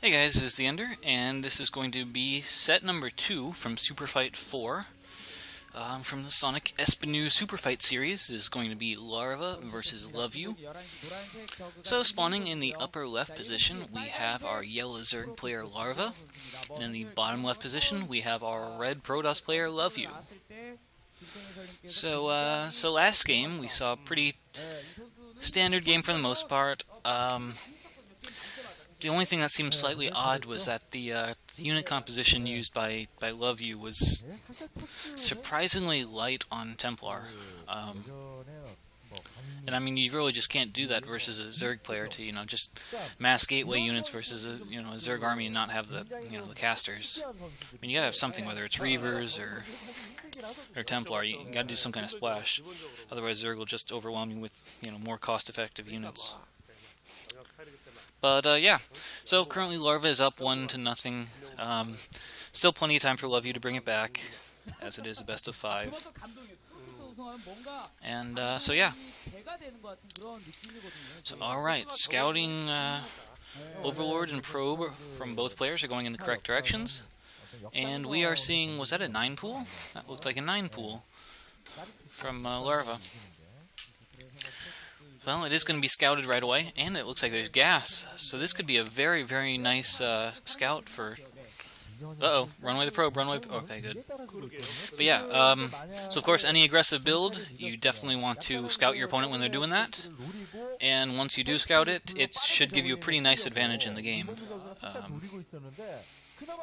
Hey guys, this is TheEnder, and this is going to be set number 2 from Superfight 4. From the Sonic Sbenu Superfight series. This is going to be Larva versus Loveu. So spawning in the upper left position, we have our yellow Zerg player Larva, and in the bottom left position, we have our red Protoss player Loveu. So last game, we saw a pretty standard game for the most part. The only thing that seemed slightly odd was that the unit composition used by Loveu was surprisingly light on Templar. And I mean, you really just can't do that versus a Zerg player to, just mass gateway units versus a Zerg army and not have the the casters. I mean, you gotta have something, whether it's Reavers or Templar. You gotta do some kind of splash. Otherwise, Zerg will just overwhelm you with more cost-effective units. But yeah, so currently Larva is up 1-0. Still plenty of time for Loveu to bring it back, as it is a best of 5. And so yeah. So alright, scouting Overlord and Probe from both players are going in the correct directions. And we are seeing, was that a 9 pool? That looked like a 9 pool from Larva. Well, it is going to be scouted right away, and it looks like there's gas. So this could be a very, very nice scout for... Uh-oh, run away the probe, run away... Okay, good. But yeah, so of course, any aggressive build, you definitely want to scout your opponent when they're doing that. And once you do scout it, it should give you a pretty nice advantage in the game.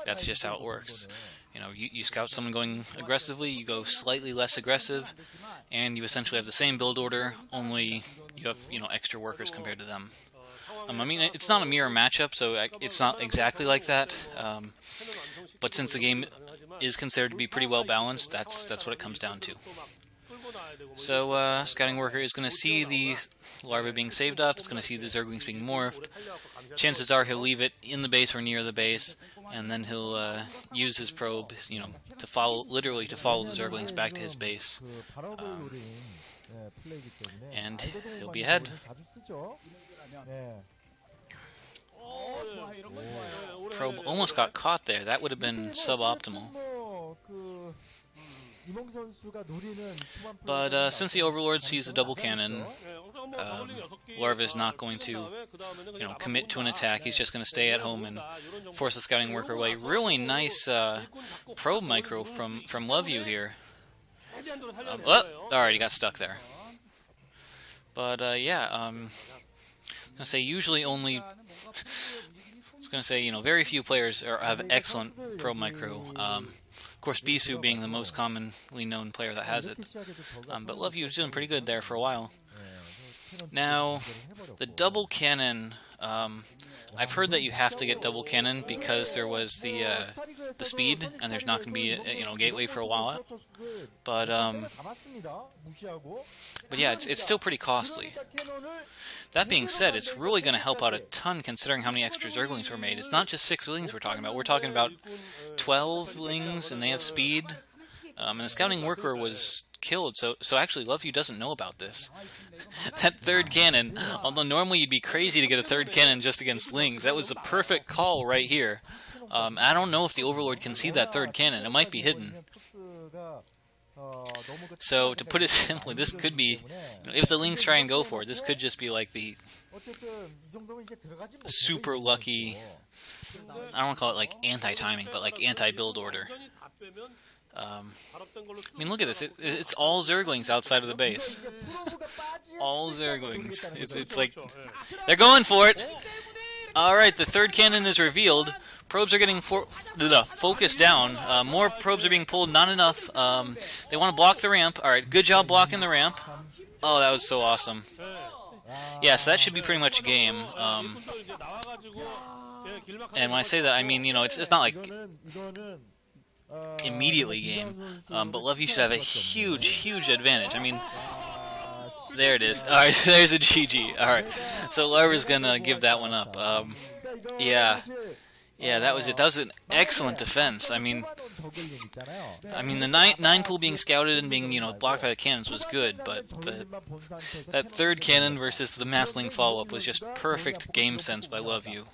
That's just how it works. You scout someone going aggressively, you go slightly less aggressive, and you essentially have the same build order, only you have, extra workers compared to them. I mean, it's not a mirror matchup, so it's not exactly like that, but since the game is considered to be pretty well balanced, that's what it comes down to. So, Scouting Worker is going to see the Larva being saved up, it's going to see the Zerglings being morphed. Chances are he'll leave it in the base or near the base, and then he'll use his probe, to follow, literally to follow the Zerglings back to his base. And he'll be ahead. Probe almost got caught there. That would have been suboptimal. But since the Overlord sees the double cannon, Larva is not going to, commit to an attack. He's just going to stay at home and force the Scouting Worker away. Really nice probe micro from Loveu here. Alright, he got stuck there. But yeah, I'm gonna say usually only. I was gonna say very few players have excellent probe micro. Of course, Bisu being the most commonly known player that has it. But Loveu is doing pretty good there for a while. Now, the double cannon, I've heard that you have to get double cannon because there was the speed, and there's not going to be a gateway for a while. But yeah, it's still pretty costly. That being said, it's really going to help out a ton considering how many extra Zerglings were made. It's not just 6 Lings we're talking about. We're talking about 12 Lings, and they have speed. And the Scouting Worker was killed, so actually Loveu doesn't know about this. That third cannon, although normally you'd be crazy to get a third cannon just against Lings, that was a perfect call right here. I don't know if the Overlord can see that third cannon. It might be hidden. So, to put it simply, this could be, if the Lings try and go for it, this could just be like the super lucky, I don't want to call it like anti-timing, but like anti-build order. I mean, look at this. It's all Zerglings outside of the base. All Zerglings. It's like, they're going for it! Alright, the third cannon is revealed. Probes are getting focused down. More probes are being pulled, not enough. They want to block the ramp. Alright, good job blocking the ramp. Oh, that was so awesome. Yeah, so that should be pretty much a game. And when I say that, I mean, it's not like immediately game. But Loveu should have a huge, huge advantage. I mean, there it is. Alright, there's a GG. Alright, so Larva's gonna give that one up. Yeah, that was it. That was an excellent defense. I mean, the 9 pool being scouted and being, blocked by the cannons was good, but that third cannon versus the Massling follow-up was just perfect game sense by Loveu.